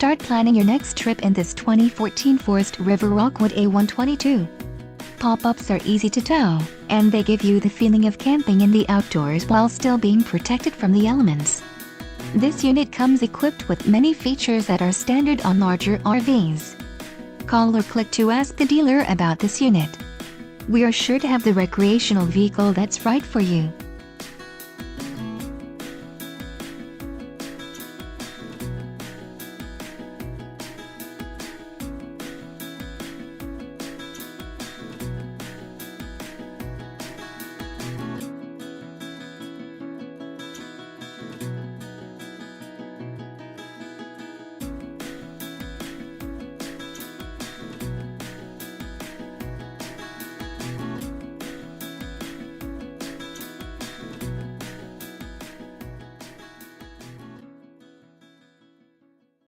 Start planning your next trip in this 2014 Forest River Rockwood A122. Pop-ups are easy to tow, and they give you the feeling of camping in the outdoors while still being protected from the elements. This unit comes equipped with many features that are standard on larger RVs. Call or click to ask the dealer about this unit. We are sure to have the recreational vehicle that's right for you.